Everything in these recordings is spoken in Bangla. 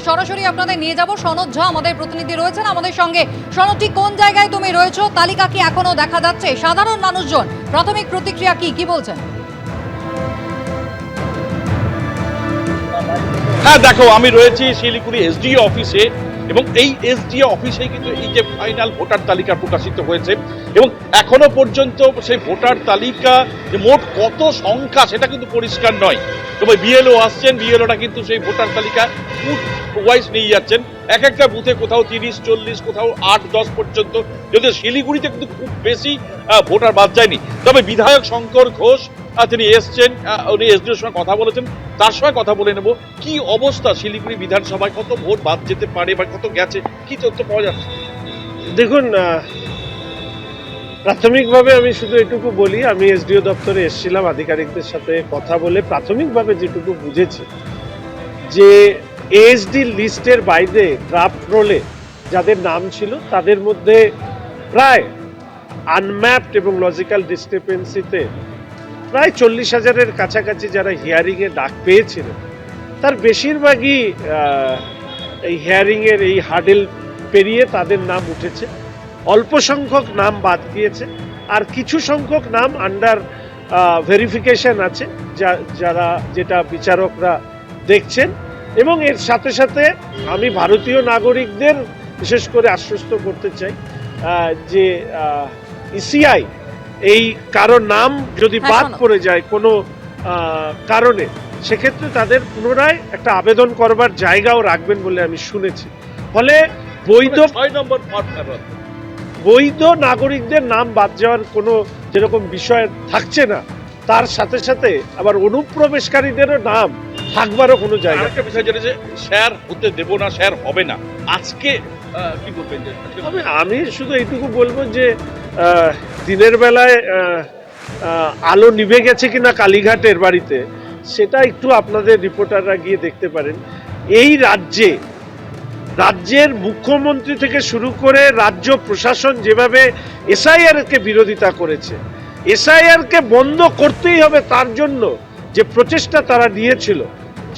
সরাসরি আপনাদের নিয়ে যাব। সনদ ঝা আমাদের প্রতিনিধি রয়েছেন আমাদের সঙ্গে। সনদ, ঠিক কোন জায়গায় তুমি রয়েছো? তালিকা কি এখনো দেখা যাচ্ছে? সাধারণ মানুষজন প্রাথমিক প্রতিক্রিয়া কি বলছেন? হ্যাঁ দেখো, আমি রয়েছি শিলিগুড়ি এসডিও অফিসে এবং এই এসডিও অফিসে কিন্তু এই যে ফাইনাল ভোটার তালিকা প্রকাশিত হয়েছে এবং এখনো পর্যন্ত সেই ভোটার তালিকা যে মোট কত সংখ্যা সেটা কিন্তু পরিষ্কার নয়। তবে বিএলও আসছেন, বিএলওটা কিন্তু সেই ভোটার তালিকা বুথ ওয়াইজ নিয়ে যাচ্ছেন। এক একটা বুথে কোথাও 30-40, কোথাও 8-10 পর্যন্ত, যদিও শিলিগুড়িতে কিন্তু খুব বেশি ভোটার বাদ যায়নি। তবে বিধায়ক শঙ্কর ঘোষ তিনি এসছেন, উনি এসডিওর সঙ্গে কথা বলেছেন, তার সঙ্গে কথা বলে নেব কি অবস্থা শিলিগুড়ি বিধানসভায়, কত ভোট বাদ যেতে পারে বা কত গেছে, কি তথ্য পাওয়া যাচ্ছে। দেখুন, প্রাথমিকভাবে আমি শুধু এটুকু বলি, আমি এসডিও দপ্তরে এসেছিলাম, আধিকারিকদের সাথে কথা বলে প্রাথমিকভাবে যেটুকু বুঝেছি যে এএসডি লিস্টের বাইরে ড্রাফট রোলে যাদের নাম ছিল তাদের মধ্যে প্রায় আনম্যাপড এবং লজিক্যাল ডিসক্রিপেন্সিতে প্রায় 40,000-এর কাছাকাছি যারা হিয়ারিংয়ে ডাক পেয়েছিলেন তার বেশিরভাগই এই হিয়ারিংয়ের এই হার্ডেল পেরিয়ে তাদের নাম উঠেছে। অল্প সংখ্যক নাম বাদ গিয়েছে, আর কিছু সংখ্যক নাম আন্ডার ভেরিফিকেশন আছে যারা যেটা বিচারকরা দেখছেন। এবং এর সাথে সাথে আমি ভারতীয় নাগরিকদের বিশেষ করে আশ্বস্ত করতে চাই যে ইসিআই এই কারো নাম যদি বাদ পড়ে যায় কোনো কারণে, সেক্ষেত্রে তাদের পুনরায় একটা আবেদন করবার জায়গাও রাখবেন বলে আমি শুনেছি। ফলে বৈধ নাগরিকদের নাম বাদ যাওয়ার কোনো যেরকম বিষয় থাকছে না, তার সাথে সাথে আবার অনুপ্রবেশকারীদেরও নাম থাকবারও কোনো জায়গা। একটা বিষয় যেটা যে শেয়ার হতে দেব না, শেয়ার হবে না, আজকে কি বলবেন? আমি শুধু এইটুকু বলবো যে দিনের বেলায় আলো নিভে গেছে কিনা কালীঘাটের বাড়িতে, সেটা একটু আপনাদের রিপোর্টাররা গিয়ে দেখতে পারেন। এই রাজ্যের মুখ্যমন্ত্রী থেকে শুরু করে রাজ্য প্রশাসন যেভাবে এসআইআর কে বিরোধিতা করেছে, এসআইআর কে বন্ধ করতেই হবে তার জন্য যে প্রচেষ্টা তারা নিয়েছিল,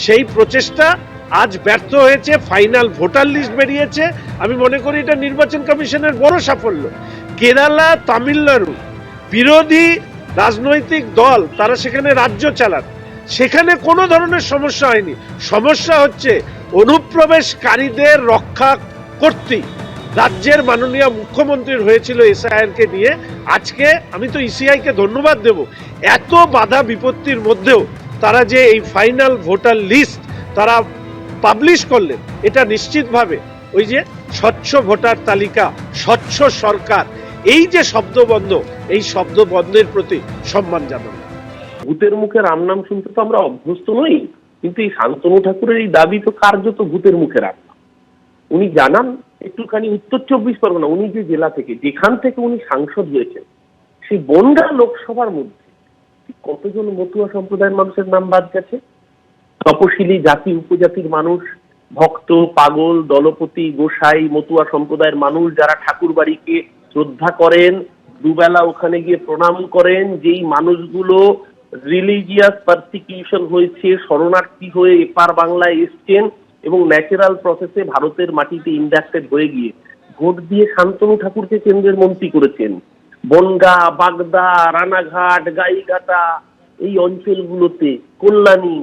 সেই প্রচেষ্টা আজ ব্যর্থ হয়েছে। ফাইনাল ভোটার লিস্ট বেরিয়েছে। আমি মনে করি এটা নির্বাচন কমিশনের বড় সাফল্য। কেরালা, তামিলনাড়ু বিরোধী রাজনৈতিক দল তারা সেখানে রাজ্য চালান, সেখানে কোনো ধরনের সমস্যা হয়নি। সমস্যা হচ্ছে অনুপ্রবেশকারীদের রক্ষা করতে রাজ্যের মাননীয় মুখ্যমন্ত্রীর হয়েছিল এসআইআর কে নিয়ে। আজকে আমি তো ইসিআই কে ধন্যবাদ দেব, এত বাধা বিপত্তির মধ্যেও তারা যে এই ফাইনাল ভোটার লিস্ট তারা পাবলিশ করলেন, এটা নিশ্চিতভাবে ওই যে স্বচ্ছ ভোটার তালিকা, স্বচ্ছ সরকার, এই যে শব্দবন্ধ, এই শব্দবন্ধের প্রতি সম্মান জানানো। ভূতের মুখে রাম নাম শুনতে তো আমরা অভ্যস্ত নই, কিন্তু এই শান্তনু ঠাকুরের এই দাবি তো কার্যত ভূতের মুখে রাম নাম। উনি জানান একটুখানি উত্তর 24 পরগনা, উনি যে জেলা থেকে, যেখান থেকে উনি সাংসদ হয়েছেন, সেই বনগাঁ লোকসভার মধ্যে কতজন মতুয়া সম্প্রদায়ের মানুষের নাম বাদ গেছে। তপশিলি জাতি উপজাতির মানুষ, ভক্ত, পাগল, দলপতি, গোসাই, মতুয়া সম্প্রদায়ের মানুষ যারা ঠাকুর বাড়িকে শ্রদ্ধা করেন, দুবেলা ওখানে গিয়ে প্রণাম করেন, যেই মানুষগুলো রিলিজিয়াস পারসিকিউশন হয়েছে, শরণার্থী হয়ে এপার বাংলায় এসছেন এবং ন্যাচারাল প্রসেসে ভারতের মাটিতে ইন্ডাক্টেড হয়ে গিয়ে ভোট দিয়ে শান্তনু ঠাকুরকে কেন্দ্রের মন্ত্রী করেছেন। বনগাঁ, বাগদা, রানাঘাট, গাইঘাটা এই অঞ্চলগুলোতে, কল্যাণী,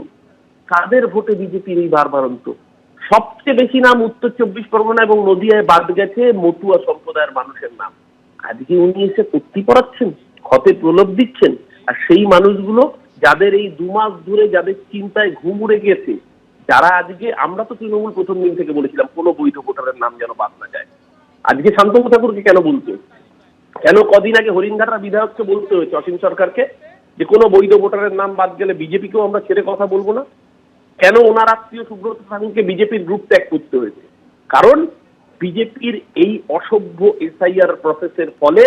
কাদের ভোটে বিজেপির এই বারবারন্ত? সবচেয়ে বেশি নাম উত্তর 24 পরগনা এবং নদিয়ায় বাদ গেছে মতুয়া সম্প্রদায়ের মানুষের নাম। আজকে উনি এসে কুর্তি পড়াচ্ছেন, ক্ষতে প্রলোভ দিচ্ছেন, আর সেই মানুষগুলো যাদের এই 2 মাস ধরে যাদের চিন্তায় ঘুম উড়ে গেছে, যারা আজকে, আমরা তো তৃণমূল প্রথম দিন থেকে বলেছিলাম কোনো বৈধ ভোটারের নাম যেন বাদ না যায়। আজকে শান্তনু ঠাকুরকে কেন বলতে, কেন কদিন আগে হরিণঘাটার বিধায়ককে বলতে হয়েছে অসীম সরকারকে যে কোনো বৈধ ভোটারের নাম বাদ গেলে বিজেপিকেও আমরা ছেড়ে কথা বলবো না? কেন ওনার আত্মীয় সুব্রত সাহুকে বিজেপির গ্রুপ ত্যাগ করতে হয়েছে? কারণ বিজেপির এই অসভ্য এসআইআর প্রসেসের ফলে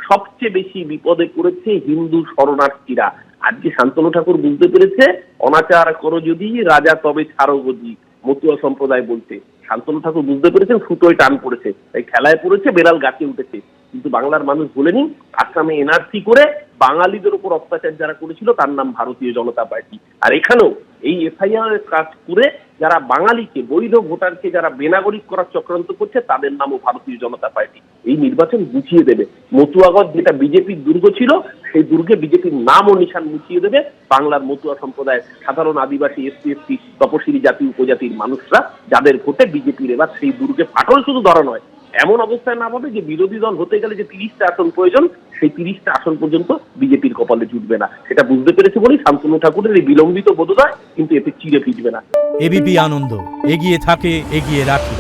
সবচেয়ে বেশি বিপদে পড়েছে হিন্দু শরণার্থীরা। আজকে শান্তনু ঠাকুর বুঝতে পেরেছে, অনাচার করো যদি রাজা তবে ছাড়ো গদি, মতুয়া সম্প্রদায় বলতে। শান্তনু ঠাকুর বুঝতে পেরেছেন সুতোয় টান পড়েছে, তাই খেলায় পড়েছে, বেড়াল গাছে উঠেছে। কিন্তু বাংলার মানুষ ভুলেনি, আসামে এনআরসি করে বাঙালিদের উপর অত্যাচার যারা করেছিল তার নাম ভারতীয় জনতা পার্টি। আর এখানেও এই এফআইআর কাজ করে যারা বাঙালিকে বৈধ ভোটারকে যারা বেনাগরিক করার চক্রান্ত করছে তাদের নামও ভারতীয় জনতা পার্টি। এই নির্বাচন গুছিয়ে দেবে। মতুয়াগঞ্জ যেটা বিজেপির দুর্গ ছিল সেই দুর্গে বিজেপির নাম ও নিশান মুছিয়ে দেবে। বাংলার মতুয়া সম্প্রদায়, সাধারণ আদিবাসী, এসসি এসটি, তপশিলি জাতি উপজাতির মানুষরা যাদের ভোটে বিজেপির এবার সেই দুর্গে ফাটল শুধু ধরা নয়, এমন অবস্থায় না হবে যে বিরোধী দল হতে গেলে যে 30টা আসন প্রয়োজন সেই 30টা আসন পর্যন্ত বিজেপির কপালে জুটবে না। সেটা বুঝতে পেরেছে বলেই শান্তনু ঠাকুরের এই বিলম্বিত বোধোদয় কিন্তু এতে চিড়ে ফিটবে না। এবিপি আনন্দ এগিয়ে থাকে, এগিয়ে রাখে।